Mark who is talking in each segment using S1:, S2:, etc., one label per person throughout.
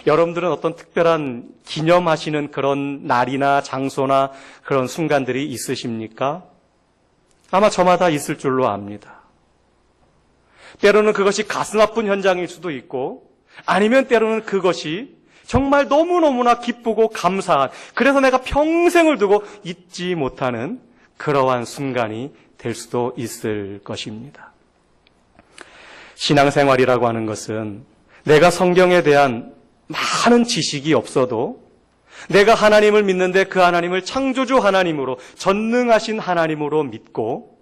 S1: 여러분들은 어떤 특별한 기념하시는 그런 날이나 장소나 그런 순간들이 있으십니까? 아마 저마다 있을 줄로 압니다. 때로는 그것이 가슴 아픈 현장일 수도 있고, 아니면 때로는 그것이 정말 너무너무나 기쁘고 감사한, 그래서 내가 평생을 두고 잊지 못하는 그러한 순간이 될 수도 있을 것입니다. 신앙생활이라고 하는 것은 내가 성경에 대한 많은 지식이 없어도 내가 하나님을 믿는데 그 하나님을 창조주 하나님으로, 전능하신 하나님으로 믿고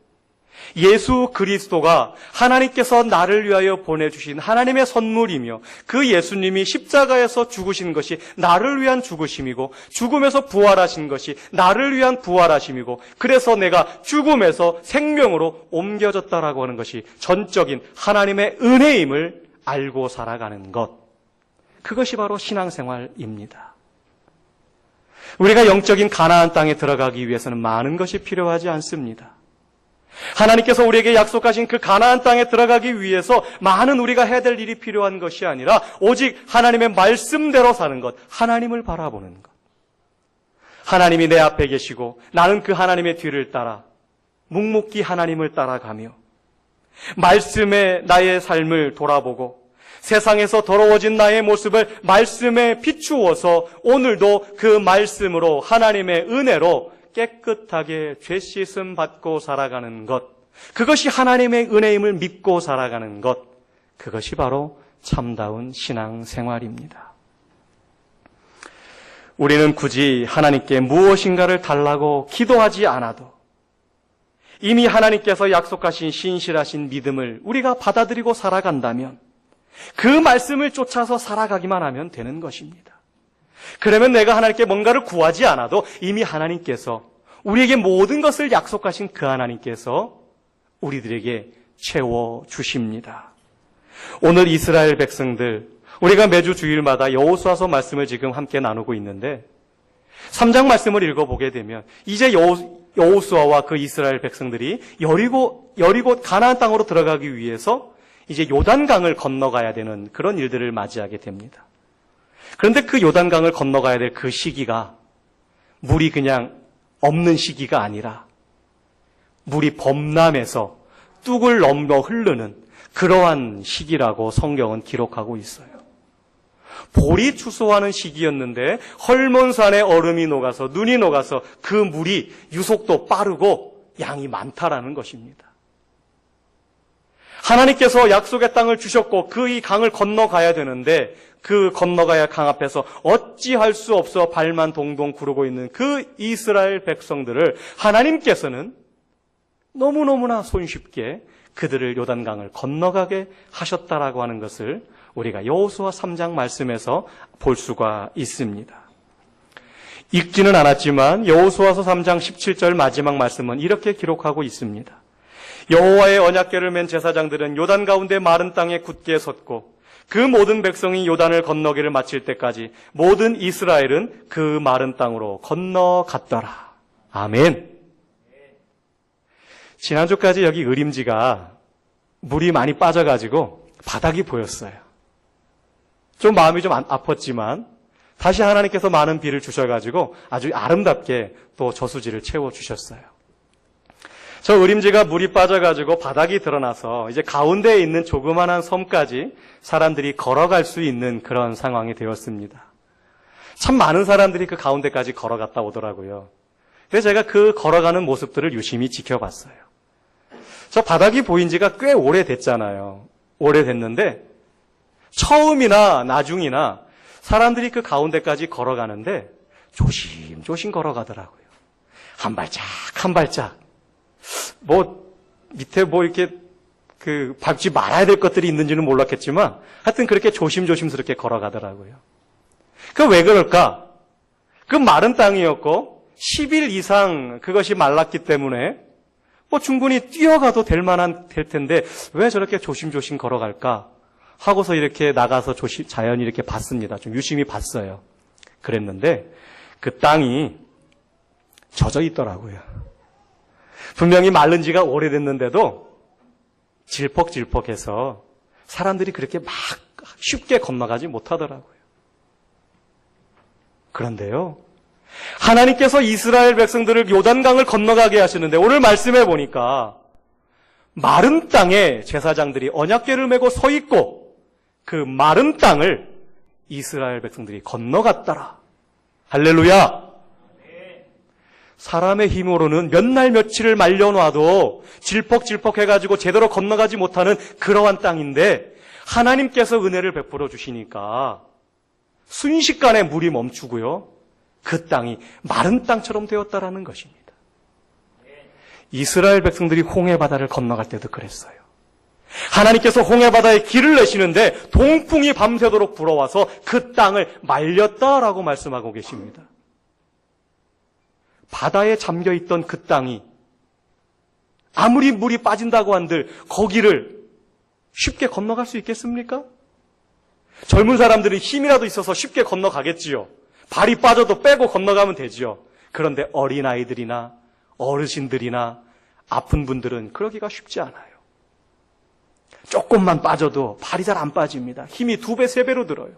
S1: 예수 그리스도가 하나님께서 나를 위하여 보내주신 하나님의 선물이며 그 예수님이 십자가에서 죽으신 것이 나를 위한 죽으심이고 죽음에서 부활하신 것이 나를 위한 부활하심이고, 그래서 내가 죽음에서 생명으로 옮겨졌다라고 하는 것이 전적인 하나님의 은혜임을 알고 살아가는 것, 그것이 바로 신앙생활입니다. 우리가 영적인 가나안 땅에 들어가기 위해서는 많은 것이 필요하지 않습니다. 하나님께서 우리에게 약속하신 그 가나안 땅에 들어가기 위해서 많은 우리가 해야 될 일이 필요한 것이 아니라 오직 하나님의 말씀대로 사는 것, 하나님을 바라보는 것. 하나님이 내 앞에 계시고 나는 그 하나님의 뒤를 따라 묵묵히 하나님을 따라가며 말씀에 나의 삶을 돌아보고 세상에서 더러워진 나의 모습을 말씀에 비추어서 오늘도 그 말씀으로 하나님의 은혜로 깨끗하게 죄 씻음 받고 살아가는 것, 그것이 하나님의 은혜임을 믿고 살아가는 것, 그것이 바로 참다운 신앙생활입니다. 우리는 굳이 하나님께 무엇인가를 달라고 기도하지 않아도 이미 하나님께서 약속하신 신실하신 믿음을 우리가 받아들이고 살아간다면 그 말씀을 쫓아서 살아가기만 하면 되는 것입니다. 그러면 내가 하나님께 뭔가를 구하지 않아도 이미 하나님께서 우리에게 모든 것을 약속하신 그 하나님께서 우리들에게 채워주십니다. 오늘 이스라엘 백성들, 우리가 매주 주일마다 여호수아서 말씀을 지금 함께 나누고 있는데 3장 말씀을 읽어보게 되면 이제 여호수아와 그 이스라엘 백성들이 여리고 가나안 땅으로 들어가기 위해서 이제 요단강을 건너가야 되는 그런 일들을 맞이하게 됩니다. 그런데 그 요단강을 건너가야 될 그 시기가 물이 그냥 없는 시기가 아니라 물이 범람해서 뚝을 넘어 흐르는 그러한 시기라고 성경은 기록하고 있어요. 볼이 추수하는 시기였는데 헐몬산에 얼음이 녹아서 눈이 녹아서 그 물이 유속도 빠르고 양이 많다라는 것입니다. 하나님께서 약속의 땅을 주셨고 그 이 강을 건너가야 되는데 그 건너가야 강 앞에서 어찌할 수 없어 발만 동동 구르고 있는 그 이스라엘 백성들을 하나님께서는 너무너무나 손쉽게 그들을 요단강을 건너가게 하셨다라고 하는 것을 우리가 여호수아 3장 말씀에서 볼 수가 있습니다. 읽지는 않았지만 여호수아서 3장 17절 마지막 말씀은 이렇게 기록하고 있습니다. 여호와의 언약궤를 맨 제사장들은 요단 가운데 마른 땅에 굳게 섰고 그 모든 백성이 요단을 건너기를 마칠 때까지 모든 이스라엘은 그 마른 땅으로 건너갔더라. 아멘. 지난주까지 여기 의림지가 물이 많이 빠져가지고 바닥이 보였어요. 좀 마음이 좀 아팠지만 다시 하나님께서 많은 비를 주셔가지고 아주 아름답게 또 저수지를 채워주셨어요. 저 의림지가 물이 빠져가지고 바닥이 드러나서 이제 가운데에 있는 조그만한 섬까지 사람들이 걸어갈 수 있는 그런 상황이 되었습니다. 참 많은 사람들이 그 가운데까지 걸어갔다 오더라고요. 그래서 제가 그 걸어가는 모습들을 유심히 지켜봤어요. 저 바닥이 보인 지가 꽤 오래됐잖아요. 오래됐는데 처음이나 나중이나 사람들이 그 가운데까지 걸어가는데 조심조심 걸어가더라고요. 한 발짝 한 발짝. 밑에 이렇게 밟지 말아야 될 것들이 있는지는 몰랐겠지만 하여튼 그렇게 조심조심스럽게 걸어가더라고요. 왜 그럴까? 그 마른 땅이었고 10일 이상 그것이 말랐기 때문에 충분히 뛰어가도 될 텐데 왜 저렇게 조심조심 걸어갈까? 하고서 이렇게 나가서 자연히 이렇게 봤습니다. 좀 유심히 봤어요. 그랬는데 그 땅이 젖어 있더라고요. 분명히 마른 지가 오래됐는데도 질퍽질퍽해서 사람들이 그렇게 막 쉽게 건너가지 못하더라고요. 그런데요, 하나님께서 이스라엘 백성들을 요단강을 건너가게 하시는데 오늘 말씀해 보니까 마른 땅에 제사장들이 언약궤를 메고 서 있고 그 마른 땅을 이스라엘 백성들이 건너갔더라. 할렐루야! 사람의 힘으로는 몇 날 며칠을 말려놔도 질퍽질퍽 해가지고 제대로 건너가지 못하는 그러한 땅인데 하나님께서 은혜를 베풀어 주시니까 순식간에 물이 멈추고요. 그 땅이 마른 땅처럼 되었다라는 것입니다. 이스라엘 백성들이 홍해바다를 건너갈 때도 그랬어요. 하나님께서 홍해바다에 길을 내시는데 동풍이 밤새도록 불어와서 그 땅을 말렸다라고 말씀하고 계십니다. 바다에 잠겨있던 그 땅이 아무리 물이 빠진다고 한들 거기를 쉽게 건너갈 수 있겠습니까? 젊은 사람들이 힘이라도 있어서 쉽게 건너가겠지요. 발이 빠져도 빼고 건너가면 되지요. 그런데 어린아이들이나 어르신들이나 아픈 분들은 그러기가 쉽지 않아요. 조금만 빠져도 발이 잘 안 빠집니다. 힘이 2배, 3배로 들어요.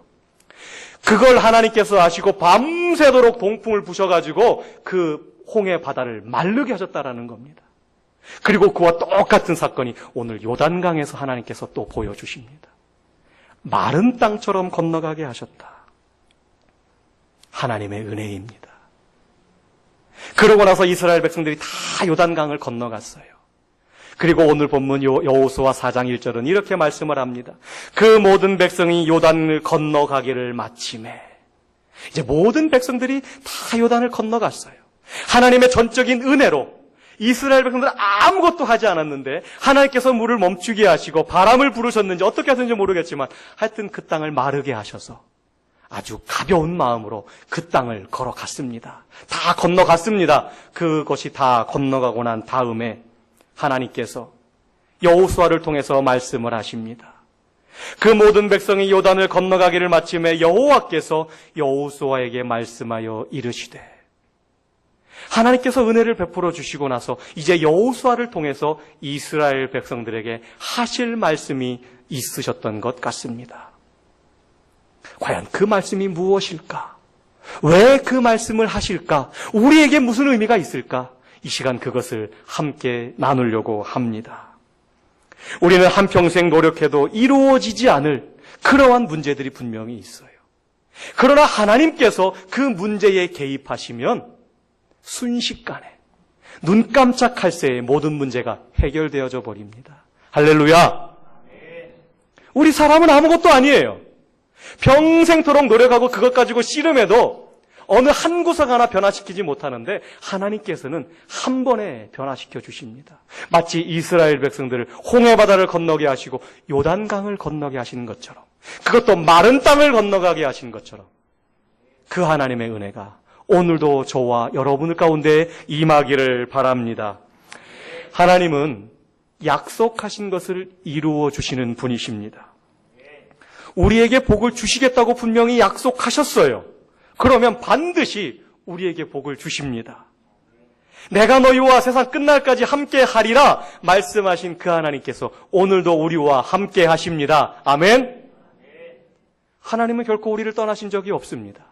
S1: 그걸 하나님께서 아시고 밤새도록 동풍을 부셔가지고 그 홍해 바다를 마르게 하셨다라는 겁니다. 그리고 그와 똑같은 사건이 오늘 요단강에서 하나님께서 또 보여주십니다. 마른 땅처럼 건너가게 하셨다. 하나님의 은혜입니다. 그러고 나서 이스라엘 백성들이 다 요단강을 건너갔어요. 그리고 오늘 본문 여호수아 4장 1절은 이렇게 말씀을 합니다. 그 모든 백성이 요단을 건너가기를 마치매. 이제 모든 백성들이 다 요단을 건너갔어요. 하나님의 전적인 은혜로 이스라엘 백성들은 아무것도 하지 않았는데 하나님께서 물을 멈추게 하시고 바람을 부르셨는지 어떻게 하셨는지 모르겠지만 하여튼 그 땅을 마르게 하셔서 아주 가벼운 마음으로 그 땅을 걸어갔습니다. 다 건너갔습니다. 그것이 다 건너가고 난 다음에 하나님께서 여호수아를 통해서 말씀을 하십니다. 그 모든 백성이 요단을 건너가기를 마침에 여호와께서 여호수아에게 말씀하여 이르시되, 하나님께서 은혜를 베풀어 주시고 나서 이제 여호수아를 통해서 이스라엘 백성들에게 하실 말씀이 있으셨던 것 같습니다. 과연 그 말씀이 무엇일까? 왜 그 말씀을 하실까? 우리에게 무슨 의미가 있을까? 이 시간 그것을 함께 나누려고 합니다. 우리는 한평생 노력해도 이루어지지 않을 그러한 문제들이 분명히 있어요. 그러나 하나님께서 그 문제에 개입하시면 순식간에 눈 깜짝할 새에 모든 문제가 해결되어져 버립니다. 할렐루야! 우리 사람은 아무것도 아니에요. 평생토록 노력하고 그것 가지고 씨름해도 어느 한 구석 하나 변화시키지 못하는데 하나님께서는 한 번에 변화시켜 주십니다. 마치 이스라엘 백성들을 홍해바다를 건너게 하시고 요단강을 건너게 하시는 것처럼, 그것도 마른 땅을 건너가게 하신 것처럼 그 하나님의 은혜가 오늘도 저와 여러분 가운데 임하기를 바랍니다. 하나님은 약속하신 것을 이루어 주시는 분이십니다. 우리에게 복을 주시겠다고 분명히 약속하셨어요. 그러면 반드시 우리에게 복을 주십니다. 내가 너희와 세상 끝날까지 함께 하리라 말씀하신 그 하나님께서 오늘도 우리와 함께 하십니다. 아멘. 하나님은 결코 우리를 떠나신 적이 없습니다.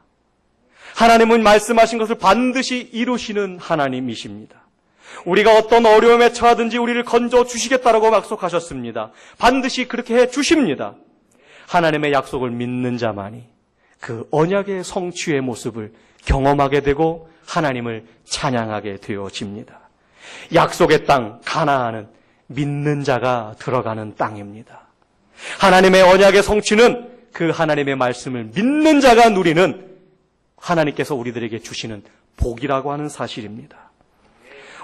S1: 하나님은 말씀하신 것을 반드시 이루시는 하나님이십니다. 우리가 어떤 어려움에 처하든지 우리를 건져 주시겠다라고 약속하셨습니다. 반드시 그렇게 해 주십니다. 하나님의 약속을 믿는 자만이 그 언약의 성취의 모습을 경험하게 되고 하나님을 찬양하게 되어집니다. 약속의 땅 가나안은 믿는 자가 들어가는 땅입니다. 하나님의 언약의 성취는 그 하나님의 말씀을 믿는 자가 누리는 하나님께서 우리들에게 주시는 복이라고 하는 사실입니다.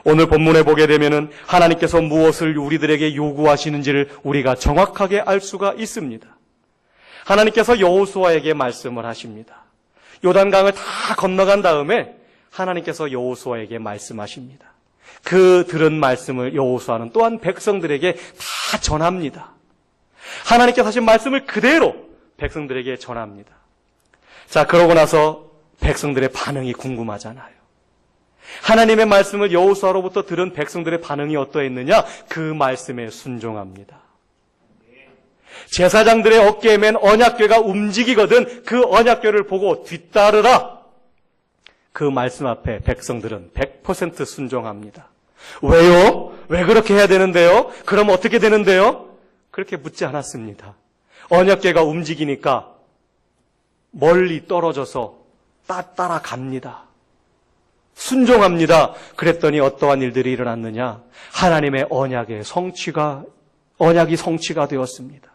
S1: 오늘 본문에 보게 되면은 하나님께서 무엇을 우리들에게 요구하시는지를 우리가 정확하게 알 수가 있습니다. 하나님께서 여호수아에게 말씀을 하십니다. 요단강을 다 건너간 다음에 하나님께서 여호수아에게 말씀하십니다. 그 들은 말씀을 여호수아는 또한 백성들에게 다 전합니다. 하나님께서 하신 말씀을 그대로 백성들에게 전합니다. 자, 그러고 나서 백성들의 반응이 궁금하잖아요. 하나님의 말씀을 여호수아로부터 들은 백성들의 반응이 어떠했느냐? 그 말씀에 순종합니다. 제사장들의 어깨에 맨 언약궤가 움직이거든 그 언약궤를 보고 뒤따르라. 그 말씀 앞에 백성들은 100% 순종합니다. 왜요? 왜 그렇게 해야 되는데요? 그럼 어떻게 되는데요? 그렇게 묻지 않았습니다. 언약궤가 움직이니까 멀리 떨어져서 따라갑니다. 순종합니다. 그랬더니 어떠한 일들이 일어났느냐? 하나님의 언약이 성취가 되었습니다.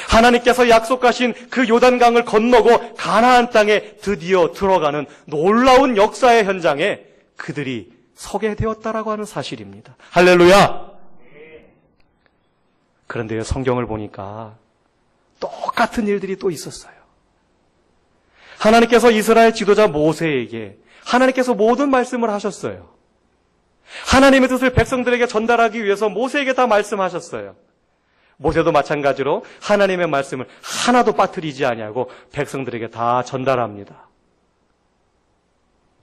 S1: 하나님께서 약속하신 그 요단강을 건너고 가나안 땅에 드디어 들어가는 놀라운 역사의 현장에 그들이 서게 되었다라고 하는 사실입니다. 할렐루야! 그런데요, 성경을 보니까 똑같은 일들이 또 있었어요. 하나님께서 이스라엘 지도자 모세에게 하나님께서 모든 말씀을 하셨어요. 하나님의 뜻을 백성들에게 전달하기 위해서 모세에게 다 말씀하셨어요. 모세도 마찬가지로 하나님의 말씀을 하나도 빠뜨리지 아니하고 백성들에게 다 전달합니다.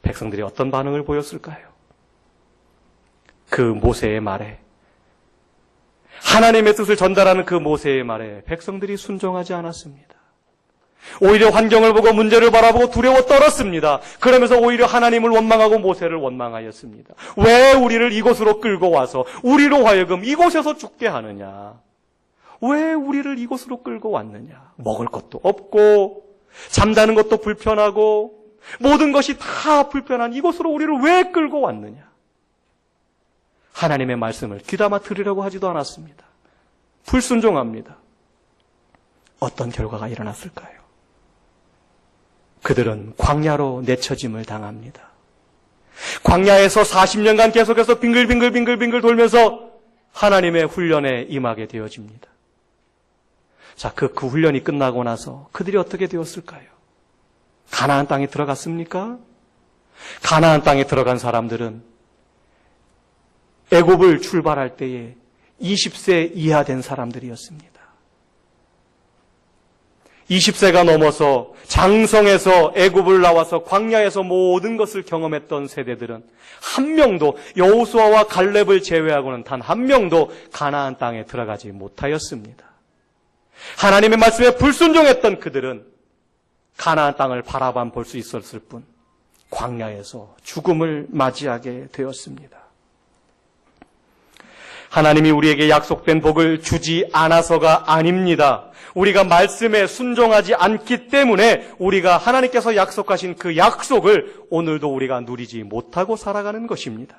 S1: 백성들이 어떤 반응을 보였을까요? 그 모세의 말에, 하나님의 뜻을 전달하는 그 모세의 말에 백성들이 순종하지 않았습니다. 오히려 환경을 보고 문제를 바라보고 두려워 떨었습니다. 그러면서 오히려 하나님을 원망하고 모세를 원망하였습니다. 왜 우리를 이곳으로 끌고 와서 우리로 하여금 이곳에서 죽게 하느냐? 왜 우리를 이곳으로 끌고 왔느냐? 먹을 것도 없고 잠자는 것도 불편하고 모든 것이 다 불편한 이곳으로 우리를 왜 끌고 왔느냐? 하나님의 말씀을 귀담아 들으려고 하지도 않았습니다. 불순종합니다. 어떤 결과가 일어났을까요? 그들은 광야로 내쳐짐을 당합니다. 광야에서 40년간 계속해서 빙글빙글 돌면서 하나님의 훈련에 임하게 되어집니다. 자, 그 훈련이 끝나고 나서 그들이 어떻게 되었을까요? 가나안 땅에 들어갔습니까? 가나안 땅에 들어간 사람들은 애굽을 출발할 때에 20세 이하 된 사람들이었습니다. 20세가 넘어서 장성에서 애굽을 나와서 광야에서 모든 것을 경험했던 세대들은 한 명도, 여호수아와 갈렙을 제외하고는 단 한 명도 가나안 땅에 들어가지 못하였습니다. 하나님의 말씀에 불순종했던 그들은 가나안 땅을 바라만 볼 수 있었을 뿐 광야에서 죽음을 맞이하게 되었습니다. 하나님이 우리에게 약속된 복을 주지 않아서가 아닙니다. 우리가 말씀에 순종하지 않기 때문에 우리가 하나님께서 약속하신 그 약속을 오늘도 우리가 누리지 못하고 살아가는 것입니다.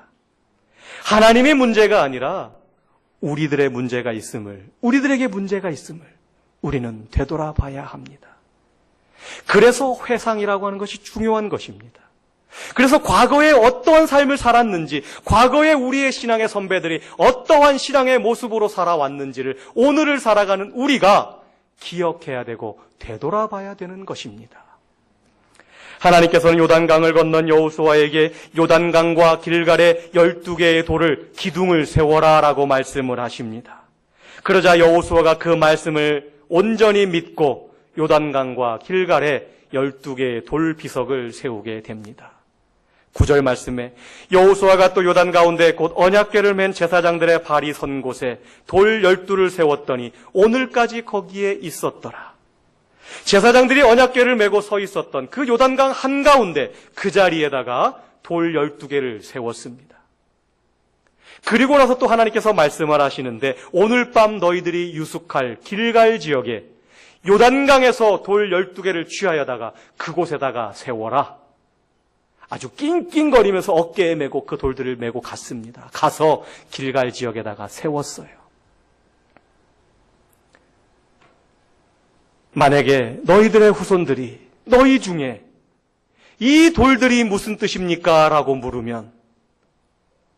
S1: 하나님의 문제가 아니라 우리들의 문제가 있음을, 우리들에게 문제가 있음을 우리는 되돌아봐야 합니다. 그래서 회상이라고 하는 것이 중요한 것입니다. 그래서 과거에 어떠한 삶을 살았는지, 과거에 우리의 신앙의 선배들이 어떠한 신앙의 모습으로 살아왔는지를 오늘을 살아가는 우리가 기억해야 되고 되돌아봐야 되는 것입니다. 하나님께서는 요단강을 건넌 여호수아에게 요단강과 길갈에 12개의 돌을, 기둥을 세워라 라고 말씀을 하십니다. 그러자 여호수아가 그 말씀을 온전히 믿고 요단강과 길갈에 12개의 돌 비석을 세우게 됩니다. 9절 말씀에 여호수아가 또 요단 가운데 곧 언약궤를 맨 제사장들의 발이 선 곳에 돌 12를 세웠더니 오늘까지 거기에 있었더라. 제사장들이 언약궤를 메고 서 있었던 그 요단강 한가운데 그 자리에다가 돌 12개를 세웠습니다. 그리고 나서 또 하나님께서 말씀을 하시는데 오늘 밤 너희들이 유숙할 길갈 지역에 요단강에서 돌 12개를 취하여다가 그곳에다가 세워라. 아주 낑낑거리면서 어깨에 메고 그 돌들을 메고 갔습니다. 가서 길갈 지역에다가 세웠어요. 만약에 너희들의 후손들이 너희 중에 이 돌들이 무슨 뜻입니까? 라고 물으면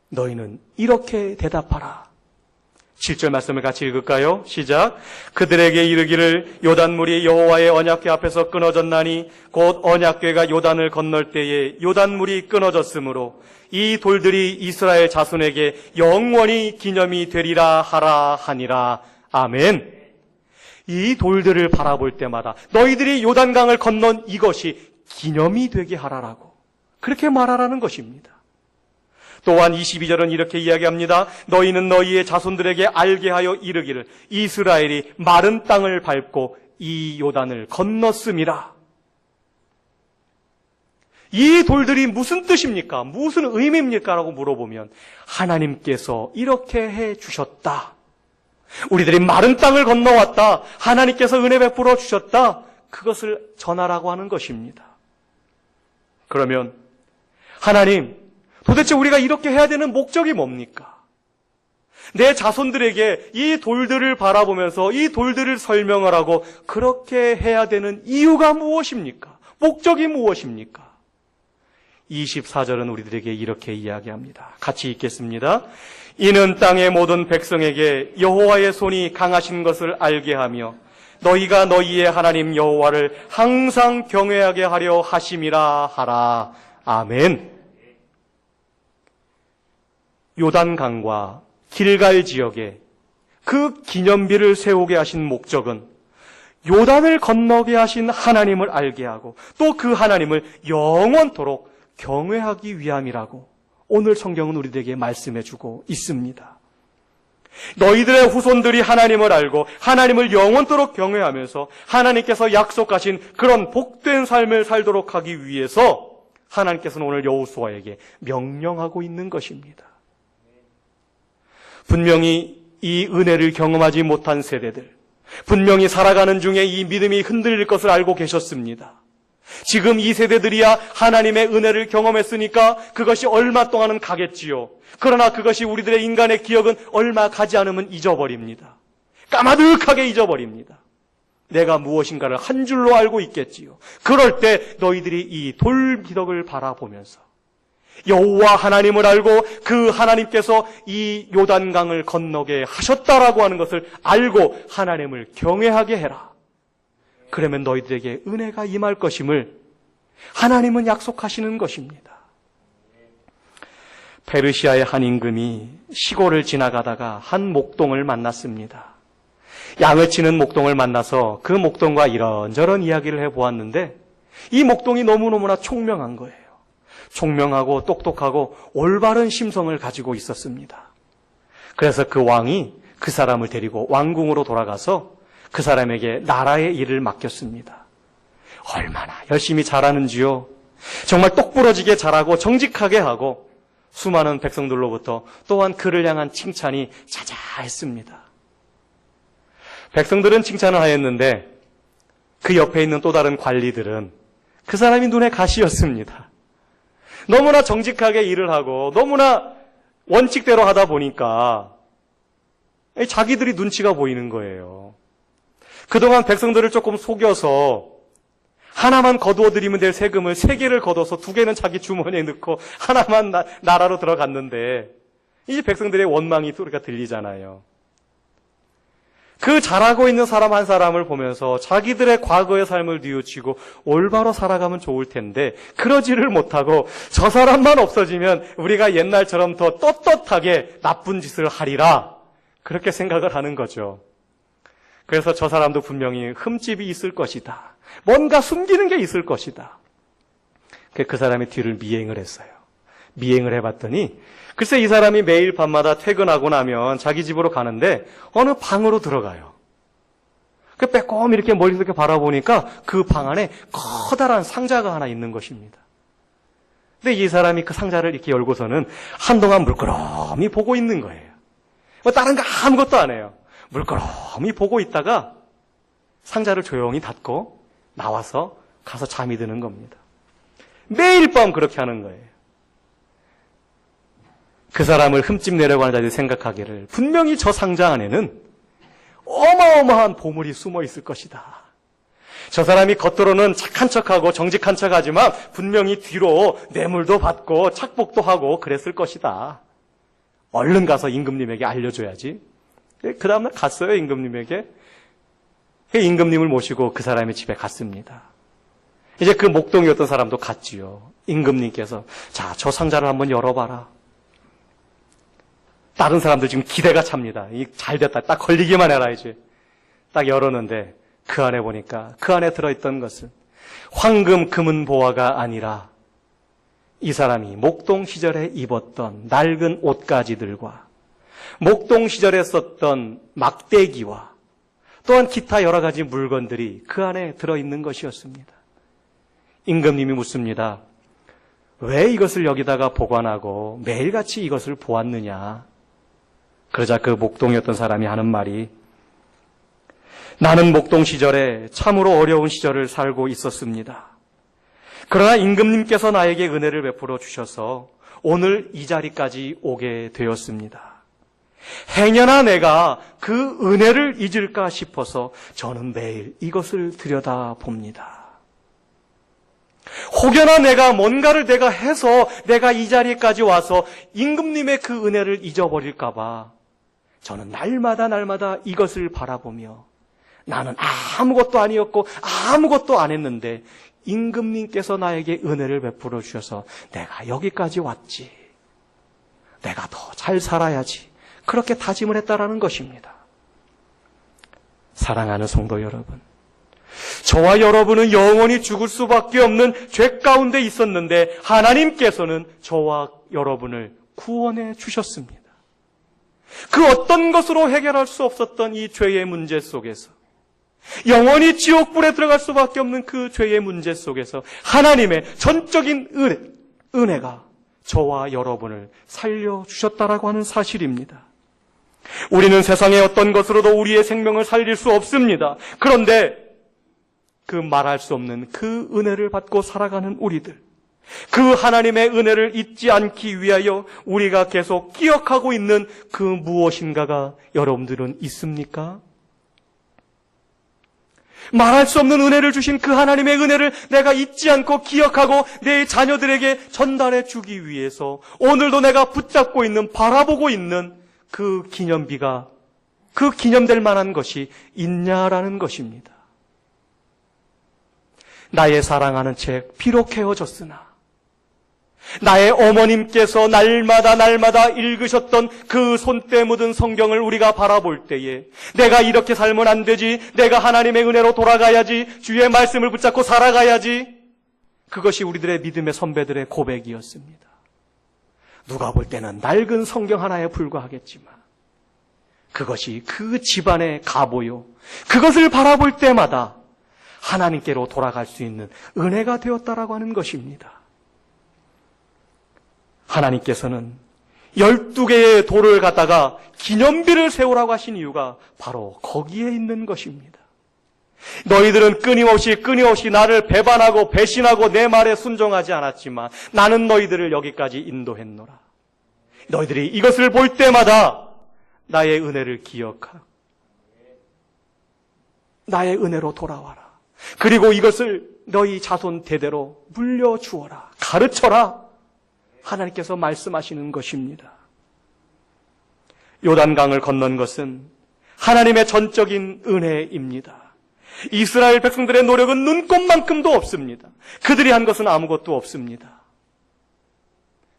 S1: 너희는 이렇게 대답하라. 7절 말씀을 같이 읽을까요? 시작. 그들에게 이르기를 요단물이 여호와의 언약궤 앞에서 끊어졌나니 곧 언약궤가 요단을 건널 때에 요단물이 끊어졌으므로 이 돌들이 이스라엘 자손에게 영원히 기념이 되리라 하라 하니라. 아멘. 이 돌들을 바라볼 때마다 너희들이 요단강을 건넌 이것이 기념이 되게 하라라고 그렇게 말하라는 것입니다. 또한 22절은 이렇게 이야기합니다. 너희는 너희의 자손들에게 알게 하여 이르기를 이스라엘이 마른 땅을 밟고 이 요단을 건넜음이라. 이 돌들이 무슨 뜻입니까? 무슨 의미입니까? 라고 물어보면 하나님께서 이렇게 해 주셨다. 우리들이 마른 땅을 건너왔다. 하나님께서 은혜 베풀어 주셨다. 그것을 전하라고 하는 것입니다. 그러면 하나님, 도대체 우리가 이렇게 해야 되는 목적이 뭡니까? 내 자손들에게 이 돌들을 바라보면서 이 돌들을 설명을 하고 그렇게 해야 되는 이유가 무엇입니까? 목적이 무엇입니까? 24절은 우리들에게 이렇게 이야기합니다. 같이 읽겠습니다. 이는 땅의 모든 백성에게 여호와의 손이 강하신 것을 알게 하며 너희가 너희의 하나님 여호와를 항상 경외하게 하려 하심이라 하라. 아멘. 요단강과 길갈 지역에 그 기념비를 세우게 하신 목적은 요단을 건너게 하신 하나님을 알게 하고 또 그 하나님을 영원토록 경외하기 위함이라고 오늘 성경은 우리들에게 말씀해주고 있습니다. 너희들의 후손들이 하나님을 알고 하나님을 영원토록 경외하면서 하나님께서 약속하신 그런 복된 삶을 살도록 하기 위해서 하나님께서는 오늘 여호수아에게 명령하고 있는 것입니다. 분명히 이 은혜를 경험하지 못한 세대들, 분명히 살아가는 중에 이 믿음이 흔들릴 것을 알고 계셨습니다. 지금 이 세대들이야 하나님의 은혜를 경험했으니까 그것이 얼마 동안은 가겠지요. 그러나 그것이 우리들의 인간의 기억은 얼마 가지 않으면 잊어버립니다. 까마득하게 잊어버립니다. 내가 무엇인가를 한 줄로 알고 있겠지요. 그럴 때 너희들이 이 돌기덕을 바라보면서 여호와 하나님을 알고 그 하나님께서 이 요단강을 건너게 하셨다라고 하는 것을 알고 하나님을 경외하게 해라. 그러면 너희들에게 은혜가 임할 것임을 하나님은 약속하시는 것입니다. 페르시아의 한 임금이 시골을 지나가다가 한 목동을 만났습니다. 양을 치는 목동을 만나서 그 목동과 이런저런 이야기를 해보았는데 이 목동이 너무너무나 총명한 거예요. 총명하고 똑똑하고 올바른 심성을 가지고 있었습니다. 그래서 그 왕이 그 사람을 데리고 왕궁으로 돌아가서 그 사람에게 나라의 일을 맡겼습니다. 얼마나 열심히 잘하는지요. 정말 똑부러지게 잘하고 정직하게 하고 수많은 백성들로부터 또한 그를 향한 칭찬이 자자했습니다. 백성들은 칭찬을 하였는데 그 옆에 있는 또 다른 관리들은 그 사람이 눈에 가시였습니다. 너무나 정직하게 일을 하고 너무나 원칙대로 하다 보니까 자기들이 눈치가 보이는 거예요. 그동안 백성들을 조금 속여서 하나만 거두어드리면 될 세금을 3개를 걷어서 2개는 자기 주머니에 넣고 하나만 나라로 들어갔는데 이 백성들의 원망이 소리가 들리잖아요. 그 잘하고 있는 사람 한 사람을 보면서 자기들의 과거의 삶을 뉘우치고 올바로 살아가면 좋을 텐데 그러지를 못하고 저 사람만 없어지면 우리가 옛날처럼 더 떳떳하게 나쁜 짓을 하리라 그렇게 생각을 하는 거죠. 그래서 저 사람도 분명히 흠집이 있을 것이다. 뭔가 숨기는 게 있을 것이다. 그 사람의 뒤를 미행을 했어요. 미행을 해봤더니 글쎄 이 사람이 매일 밤마다 퇴근하고 나면 자기 집으로 가는데 어느 방으로 들어가요. 그 빼꼼 이렇게 멀리서 이렇게 바라보니까 그 방 안에 커다란 상자가 하나 있는 것입니다. 근데 이 사람이 그 상자를 이렇게 열고서는 한동안 물끄러미 보고 있는 거예요. 뭐 다른 거 아무것도 안 해요. 물끄러미 보고 있다가 상자를 조용히 닫고 나와서 가서 잠이 드는 겁니다. 매일 밤 그렇게 하는 거예요. 그 사람을 흠집 내려고 하는 자들이 생각하기를 분명히 저 상자 안에는 어마어마한 보물이 숨어 있을 것이다. 저 사람이 겉으로는 착한 척하고 정직한 척하지만 분명히 뒤로 뇌물도 받고 착복도 하고 그랬을 것이다. 얼른 가서 임금님에게 알려줘야지. 그 다음날 갔어요, 임금님에게. 임금님을 모시고 그 사람의 집에 갔습니다. 이제 그 목동이었던 사람도 갔지요. 임금님께서 자, 저 상자를 한번 열어봐라. 다른 사람들 지금 기대가 찹니다. 잘 됐다. 딱 걸리기만 해라 이제. 딱 열었는데 그 안에 보니까 그 안에 들어있던 것은 황금 금은 보화가 아니라 이 사람이 목동 시절에 입었던 낡은 옷가지들과 목동 시절에 썼던 막대기와 또한 기타 여러 가지 물건들이 그 안에 들어있는 것이었습니다. 임금님이 묻습니다. 왜 이것을 여기다가 보관하고 매일같이 이것을 보았느냐? 그러자 그 목동이었던 사람이 하는 말이, 나는 목동 시절에 참으로 어려운 시절을 살고 있었습니다. 그러나 임금님께서 나에게 은혜를 베풀어 주셔서 오늘 이 자리까지 오게 되었습니다. 행여나 내가 그 은혜를 잊을까 싶어서 저는 매일 이것을 들여다봅니다. 혹여나 내가 뭔가를 내가 해서 내가 이 자리까지 와서 임금님의 그 은혜를 잊어버릴까 봐 저는 날마다 이것을 바라보며 나는 아무것도 아니었고 아무것도 안 했는데 임금님께서 나에게 은혜를 베풀어 주셔서 내가 여기까지 왔지. 내가 더 잘 살아야지. 그렇게 다짐을 했다라는 것입니다. 사랑하는 성도 여러분, 저와 여러분은 영원히 죽을 수밖에 없는 죄 가운데 있었는데 하나님께서는 저와 여러분을 구원해 주셨습니다. 그 어떤 것으로 해결할 수 없었던 이 죄의 문제 속에서, 영원히 지옥불에 들어갈 수밖에 없는 그 죄의 문제 속에서 하나님의 전적인 은혜가 저와 여러분을 살려주셨다라고 하는 사실입니다. 우리는 세상의 어떤 것으로도 우리의 생명을 살릴 수 없습니다. 그런데 그 말할 수 없는 그 은혜를 받고 살아가는 우리들, 그 하나님의 은혜를 잊지 않기 위하여 우리가 계속 기억하고 있는 그 무엇인가가 여러분들은 있습니까? 말할 수 없는 은혜를 주신 그 하나님의 은혜를 내가 잊지 않고 기억하고 내 자녀들에게 전달해 주기 위해서 오늘도 내가 붙잡고 있는, 바라보고 있는 그 기념비가, 그 기념될 만한 것이 있냐라는 것입니다. 나의 사랑하는 책 비록 헤어졌으나 나의 어머님께서 날마다 읽으셨던 그 손때 묻은 성경을 우리가 바라볼 때에 내가 이렇게 살면 안 되지, 내가 하나님의 은혜로 돌아가야지, 주의 말씀을 붙잡고 살아가야지, 그것이 우리들의 믿음의 선배들의 고백이었습니다. 누가 볼 때는 낡은 성경 하나에 불과하겠지만 그것이 그 집안의 가보요, 그것을 바라볼 때마다 하나님께로 돌아갈 수 있는 은혜가 되었다라고 하는 것입니다. 하나님께서는 12개의 돌을 갖다가 기념비를 세우라고 하신 이유가 바로 거기에 있는 것입니다. 너희들은 끊임없이 나를 배반하고 배신하고 내 말에 순종하지 않았지만 나는 너희들을 여기까지 인도했노라. 너희들이 이것을 볼 때마다 나의 은혜를 기억하고 나의 은혜로 돌아와라. 그리고 이것을 너희 자손 대대로 물려주어라. 가르쳐라. 하나님께서 말씀하시는 것입니다. 요단강을 건넌 것은 하나님의 전적인 은혜입니다. 이스라엘 백성들의 노력은 눈꼽만큼도 없습니다. 그들이 한 것은 아무것도 없습니다.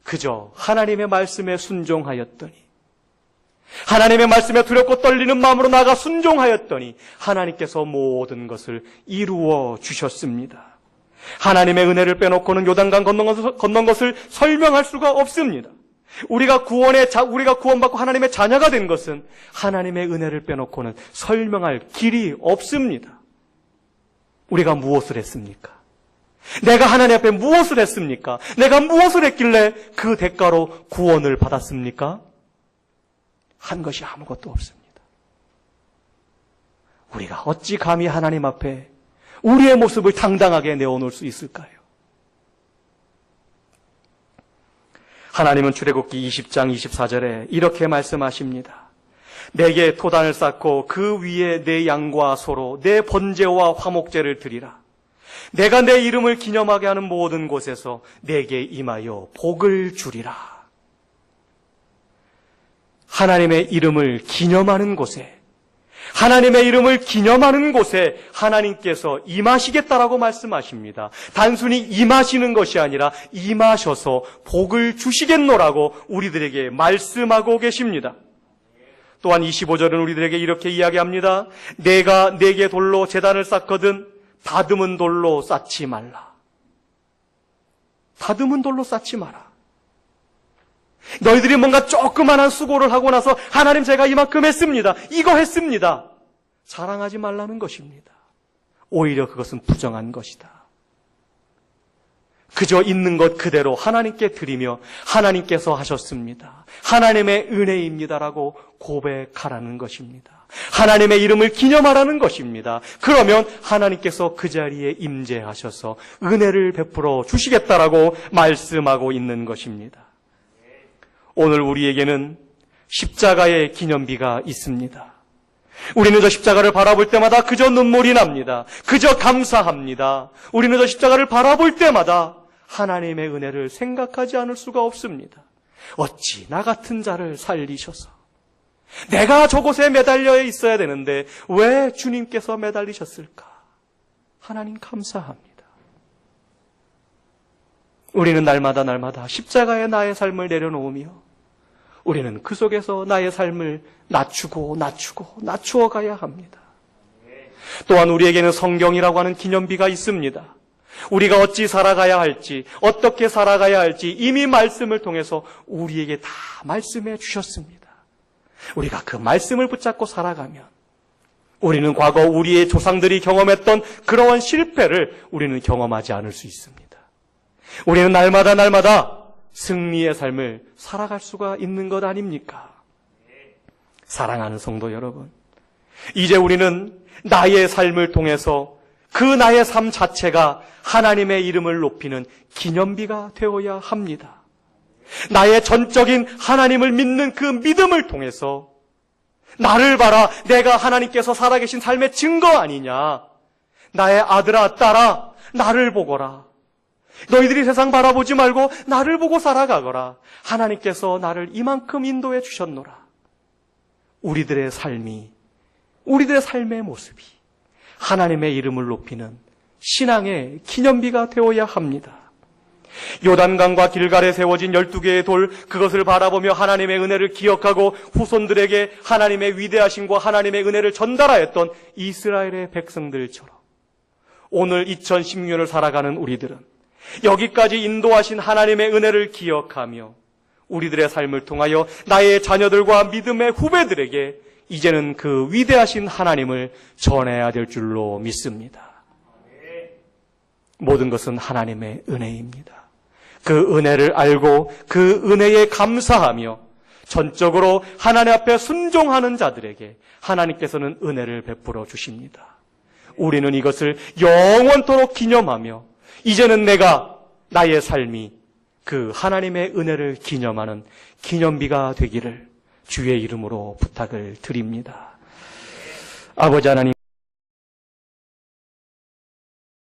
S1: 그저 하나님의 말씀에 순종하였더니, 하나님의 말씀에 두렵고 떨리는 마음으로 나아가 순종하였더니 하나님께서 모든 것을 이루어 주셨습니다. 하나님의 은혜를 빼놓고는 요단강 건넌 것을 설명할 수가 없습니다. 우리가 구원받고 하나님의 자녀가 된 것은 하나님의 은혜를 빼놓고는 설명할 길이 없습니다. 우리가 무엇을 했습니까? 내가 하나님 앞에 무엇을 했습니까? 내가 무엇을 했길래 그 대가로 구원을 받았습니까? 한 것이 아무것도 없습니다. 우리가 어찌 감히 하나님 앞에 우리의 모습을 당당하게 내어놓을 수 있을까요? 하나님은 출애굽기 20장 24절에 이렇게 말씀하십니다. 내게 토단을 쌓고 그 위에 내 양과 소로 내 번제와 화목제를 드리라. 내가 내 이름을 기념하게 하는 모든 곳에서 내게 임하여 복을 주리라. 하나님의 이름을 기념하는 곳에, 하나님의 이름을 기념하는 곳에 하나님께서 임하시겠다라고 말씀하십니다. 단순히 임하시는 것이 아니라 임하셔서 복을 주시겠노라고 우리들에게 말씀하고 계십니다. 또한 25절은 우리들에게 이렇게 이야기합니다. 내가 네게 돌로 제단을 쌓거든 다듬은 돌로 쌓지 말라. 다듬은 돌로 쌓지 마라. 너희들이 뭔가 조그만한 수고를 하고 나서 하나님 제가 이만큼 했습니다. 이거 했습니다. 자랑하지 말라는 것입니다. 오히려 그것은 부정한 것이다. 그저 있는 것 그대로 하나님께 드리며 하나님께서 하셨습니다. 하나님의 은혜입니다라고 고백하라는 것입니다. 하나님의 이름을 기념하라는 것입니다. 그러면 하나님께서 그 자리에 임재하셔서 은혜를 베풀어 주시겠다라고 말씀하고 있는 것입니다. 오늘 우리에게는 십자가의 기념비가 있습니다. 우리는 저 십자가를 바라볼 때마다 그저 눈물이 납니다. 그저 감사합니다. 우리는 저 십자가를 바라볼 때마다 하나님의 은혜를 생각하지 않을 수가 없습니다. 어찌 나 같은 자를 살리셔서 내가 저곳에 매달려 있어야 되는데 왜 주님께서 매달리셨을까? 하나님 감사합니다. 우리는 날마다 십자가에 나의 삶을 내려놓으며 우리는 그 속에서 나의 삶을 낮추어 가야 합니다. 또한 우리에게는 성경이라고 하는 기념비가 있습니다. 우리가 어찌 살아가야 할지, 어떻게 살아가야 할지 이미 말씀을 통해서 우리에게 다 말씀해 주셨습니다. 우리가 그 말씀을 붙잡고 살아가면 우리는 과거 우리의 조상들이 경험했던 그러한 실패를 우리는 경험하지 않을 수 있습니다. 우리는 날마다 승리의 삶을 살아갈 수가 있는 것 아닙니까? 사랑하는 성도 여러분, 이제 우리는 나의 삶을 통해서 그 나의 삶 자체가 하나님의 이름을 높이는 기념비가 되어야 합니다. 나의 전적인 하나님을 믿는 그 믿음을 통해서 나를 봐라, 내가 하나님께서 살아계신 삶의 증거 아니냐. 나의 아들아, 딸아, 나를 보거라. 너희들이 세상 바라보지 말고 나를 보고 살아가거라. 하나님께서 나를 이만큼 인도해 주셨노라. 우리들의 삶의 모습이 하나님의 이름을 높이는 신앙의 기념비가 되어야 합니다. 요단강과 길갈에 세워진 12개의 돌, 그것을 바라보며 하나님의 은혜를 기억하고 후손들에게 하나님의 위대하심과 하나님의 은혜를 전달하였던 이스라엘의 백성들처럼 오늘 2016년을 살아가는 우리들은 여기까지 인도하신 하나님의 은혜를 기억하며 우리들의 삶을 통하여 나의 자녀들과 믿음의 후배들에게 이제는 그 위대하신 하나님을 전해야 될 줄로 믿습니다. 모든 것은 하나님의 은혜입니다. 그 은혜를 알고 그 은혜에 감사하며 전적으로 하나님 앞에 순종하는 자들에게 하나님께서는 은혜를 베풀어 주십니다. 우리는 이것을 영원토록 기념하며 이제는 내가 나의 삶이 그 하나님의 은혜를 기념하는 기념비가 되기를 주의 이름으로 부탁을 드립니다. 아버지 하나님,